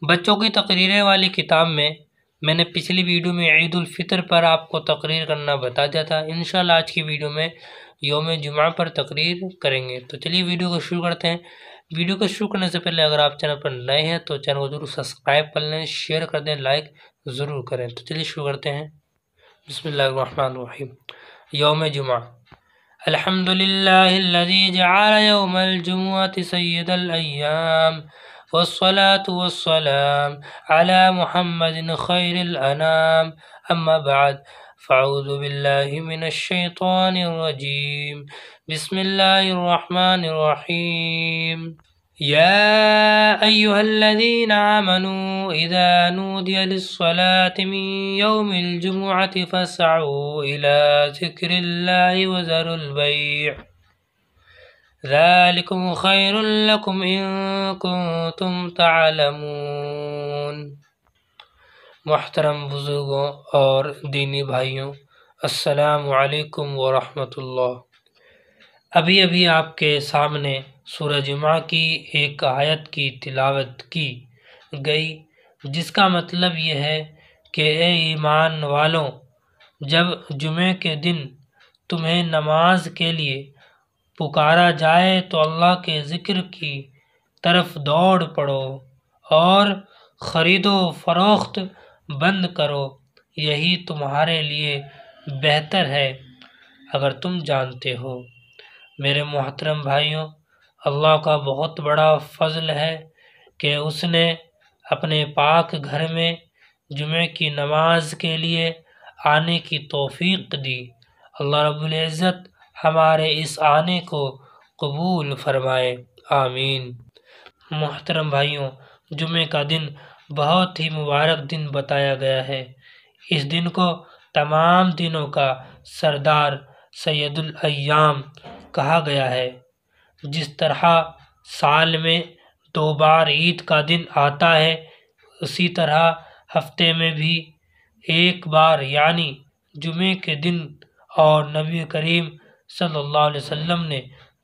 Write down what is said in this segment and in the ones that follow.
بچوں کی تقریریں والی کتاب میں نے پچھلی ویڈیو میں عید الفطر پر آپ کو تقریر کرنا بتا دیا تھا۔ انشاءاللہ آج کی ویڈیو میں یوم جمعہ پر تقریر کریں گے۔ تو چلیے ویڈیو کو شروع کرتے ہیں۔ ویڈیو کو شروع کرنے سے پہلے اگر آپ چینل پر نئے ہیں تو چینل کو ضرور سبسکرائب کر لیں، شیئر کر دیں، لائک ضرور کریں۔ تو چلیے شروع کرتے ہیں۔ بسم اللہ الرحمن الرحیم۔ یوم جمعہ۔ الحمد للہ الذی جعل یوم الجمعۃ سید الایام والصلاة والسلام على محمد خیر الانام، اما بعد فاعوذ باللہ من الشیطان الرجیم، بسم اللہ الرحمن الرحیم۔ يا أيها الذين آمنوا إذا نودي للصلاة من يوم الجمعة فاسعوا إلى ذكر الله وذروا البيع ذلكم خير لكم إن كنتم تعلمون۔ محترم بزرگوں اور دینی بھائیوں، السلام علیکم ورحمۃ اللہ۔ ابھی آپ کے سامنے سورہ جمعہ کی ایک آیت کی تلاوت کی گئی، جس کا مطلب یہ ہے کہ اے ایمان والوں، جب جمعے کے دن تمہیں نماز کے لیے پکارا جائے تو اللہ کے ذکر کی طرف دوڑ پڑو اور خرید و فروخت بند کرو، یہی تمہارے لیے بہتر ہے اگر تم جانتے ہو۔ میرے محترم بھائیوں، اللہ کا بہت بڑا فضل ہے کہ اس نے اپنے پاک گھر میں جمعے کی نماز کے لیے آنے کی توفیق دی۔ اللہ رب العزت ہمارے اس آنے کو قبول فرمائے، آمین۔ محترم بھائیوں، جمعے کا دن بہت ہی مبارک دن بتایا گیا ہے۔ اس دن کو تمام دنوں کا سردار سید الایام کہا گیا ہے۔ جس طرح سال میں 2 بار عید کا دن آتا ہے، اسی طرح ہفتے میں بھی 1 بار یعنی جمعے کے دن، اور نبی کریم صلی اللہ علیہ وسلم نے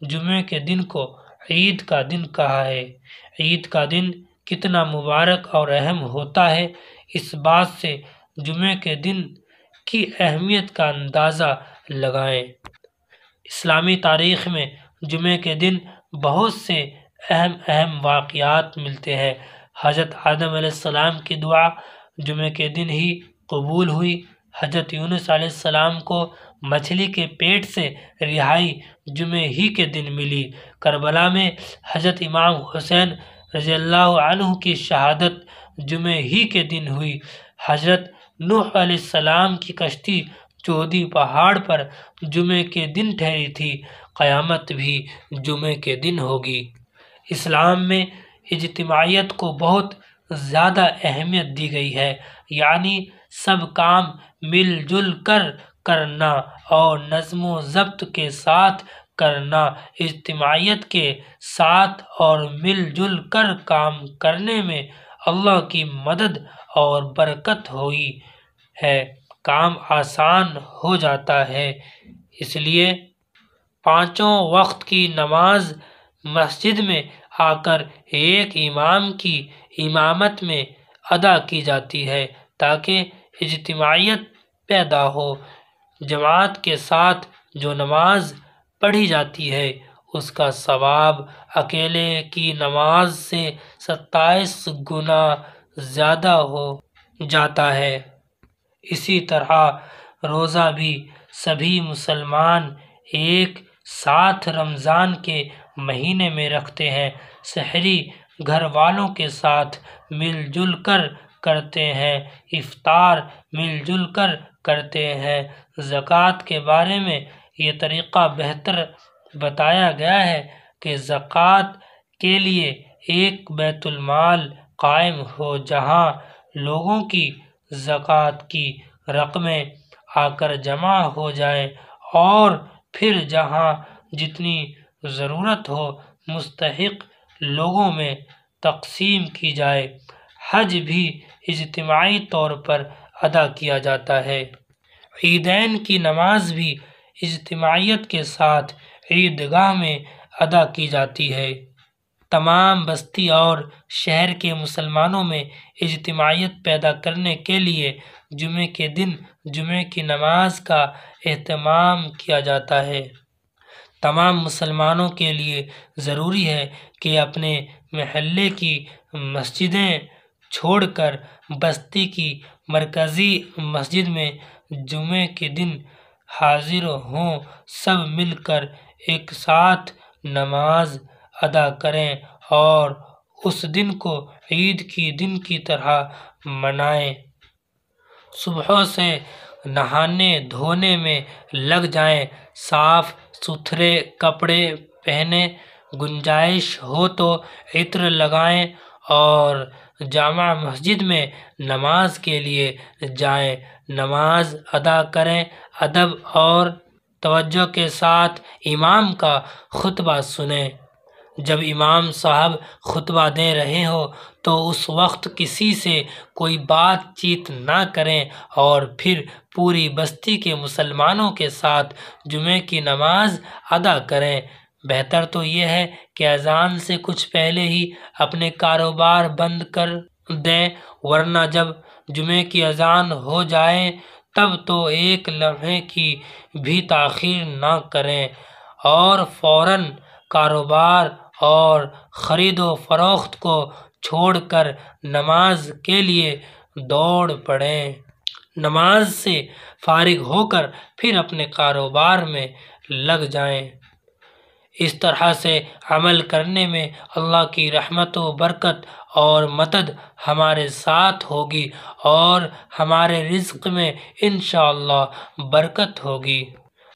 جمعے کے دن کو عید کا دن کہا ہے۔ عید کا دن کتنا مبارک اور اہم ہوتا ہے، اس بات سے جمعے کے دن کی اہمیت کا اندازہ لگائیں۔ اسلامی تاریخ میں جمعے کے دن بہت سے اہم واقعات ملتے ہیں۔ حضرت آدم علیہ السلام کی دعا جمعے کے دن ہی قبول ہوئی۔ حضرت یونس علیہ السلام کو مچھلی کے پیٹ سے رہائی جمعے ہی کے دن ملی۔ کربلا میں حضرت امام حسین رضی اللہ عنہ کی شہادت جمعے ہی کے دن ہوئی۔ حضرت نوح علیہ السلام کی کشتی جودھی پہاڑ پر جمعے کے دن ٹھہری تھی، قیامت بھی جمعے کے دن ہوگی۔ اسلام میں اجتماعیت کو بہت زیادہ اہمیت دی گئی ہے، یعنی سب کام مل جل کر کرنا اور نظم و ضبط کے ساتھ کرنا۔ اجتماعیت کے ساتھ اور مل جل کر کام کرنے میں اللہ کی مدد اور برکت ہوئی ہے، کام آسان ہو جاتا ہے۔ اس لیے 5 وقت کی نماز مسجد میں آ کر ایک امام کی امامت میں ادا کی جاتی ہے تاکہ اجتماعیت پیدا ہو۔ جماعت کے ساتھ جو نماز پڑھی جاتی ہے اس کا ثواب اکیلے کی نماز سے 27 گنا زیادہ ہو جاتا ہے۔ اسی طرح روزہ بھی سبھی مسلمان ایک ساتھ رمضان کے مہینے میں رکھتے ہیں۔ سحری گھر والوں کے ساتھ مل جل کر کرتے ہیں، افطار مل جل کر کرتے ہیں۔ زکوٰۃ کے بارے میں یہ طریقہ بہتر بتایا گیا ہے کہ زکوٰۃ کے لیے ایک بیت المال قائم ہو جہاں لوگوں کی زکوٰۃ کی رقمیں آ کر جمع ہو جائیں اور پھر جہاں جتنی ضرورت ہو مستحق لوگوں میں تقسیم کی جائے۔ حج بھی اجتماعی طور پر ادا کیا جاتا ہے۔ عیدین کی نماز بھی اجتماعیت کے ساتھ عیدگاہ میں ادا کی جاتی ہے تمام بستی اور شہر کے مسلمانوں میں اجتماعیت پیدا کرنے کے لیے جمعے کے دن جمعے کی نماز کا اہتمام کیا جاتا ہے۔ تمام مسلمانوں کے لیے ضروری ہے کہ اپنے محلے کی مسجدیں چھوڑ کر بستی کی مرکزی مسجد میں جمعے کے دن حاضر ہوں، سب مل کر ایک ساتھ نماز ادا کریں اور اس دن کو عید کی دن کی طرح منائیں۔ صبح سے نہانے دھونے میں لگ جائیں، صاف ستھرے کپڑے پہنیں، گنجائش ہو تو عطر لگائیں اور جامع مسجد میں نماز کے لیے جائیں، نماز ادا کریں، ادب اور توجہ کے ساتھ امام کا خطبہ سنیں۔ جب امام صاحب خطبہ دے رہے ہو تو اس وقت کسی سے کوئی بات چیت نہ کریں اور پھر پوری بستی کے مسلمانوں کے ساتھ جمعے کی نماز ادا کریں۔ بہتر تو یہ ہے کہ اذان سے کچھ پہلے ہی اپنے کاروبار بند کر دیں، ورنہ جب جمعے کی اذان ہو جائے تب تو ایک لمحے کی بھی تاخیر نہ کریں اور فوراً کاروبار اور خرید و فروخت کو چھوڑ کر نماز کے لیے دوڑ پڑیں۔ نماز سے فارغ ہو کر پھر اپنے کاروبار میں لگ جائیں۔ اس طرح سے عمل کرنے میں اللہ کی رحمت و برکت اور مدد ہمارے ساتھ ہوگی اور ہمارے رزق میں انشاءاللہ برکت ہوگی۔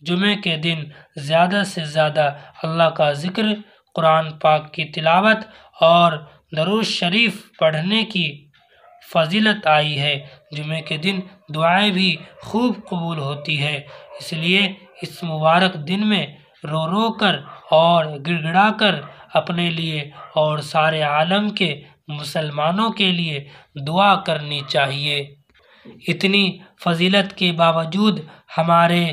جمعے کے دن زیادہ سے زیادہ اللہ کا ذکر، قرآن پاک کی تلاوت اور درود شریف پڑھنے کی فضیلت آئی ہے۔ جمعے کے دن دعائیں بھی خوب قبول ہوتی ہے، اس لیے اس مبارک دن میں رو رو کر اور گڑ گڑا کر اپنے لیے اور سارے عالم کے مسلمانوں کے لیے دعا کرنی چاہیے۔ اتنی فضیلت کے باوجود ہمارے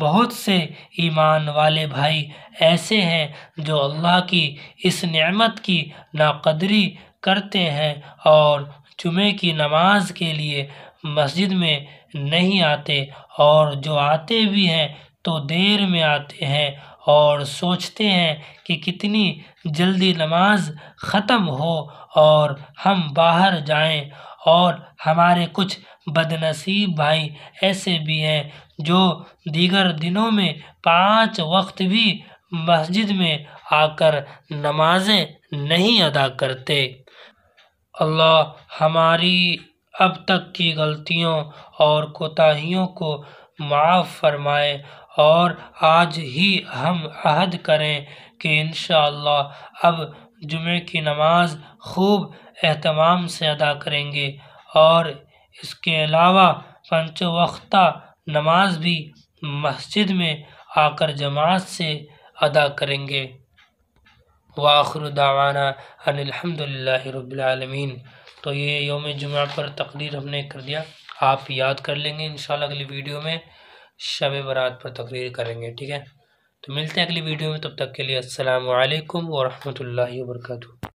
بہت سے ایمان والے بھائی ایسے ہیں جو اللہ کی اس نعمت کی ناقدری کرتے ہیں اور جمعے کی نماز کے لیے مسجد میں نہیں آتے، اور جو آتے بھی ہیں تو دیر میں آتے ہیں اور سوچتے ہیں کہ کتنی جلدی نماز ختم ہو اور ہم باہر جائیں، اور ہمارے کچھ بد نصیب بھائی ایسے بھی ہیں جو دیگر دنوں میں 5 وقت بھی مسجد میں آ کر نمازیں نہیں ادا کرتے۔ اللہ ہماری اب تک کی غلطیوں اور کوتاہیوں کو معاف فرمائے، اور آج ہی ہم عہد کریں کہ انشاءاللہ اب جمعے کی نماز خوب اہتمام سے ادا کریں گے، اور اس کے علاوہ 5 وقتہ نماز بھی مسجد میں آ کر جماعت سے ادا کریں گے۔ وآخر دعوانا ان الحمدللہ رب العالمین۔ تو یہ یوم جمعہ پر تقریر ہم نے کر دیا، آپ یاد کر لیں گے، انشاءاللہ اگلی ویڈیو میں شب برات پر تقریر کریں گے، ٹھیک ہے؟ تو ملتے ہیں اگلی ویڈیو میں، تب تک کے لیے السلام علیکم ورحمۃ اللہ وبرکاتہ۔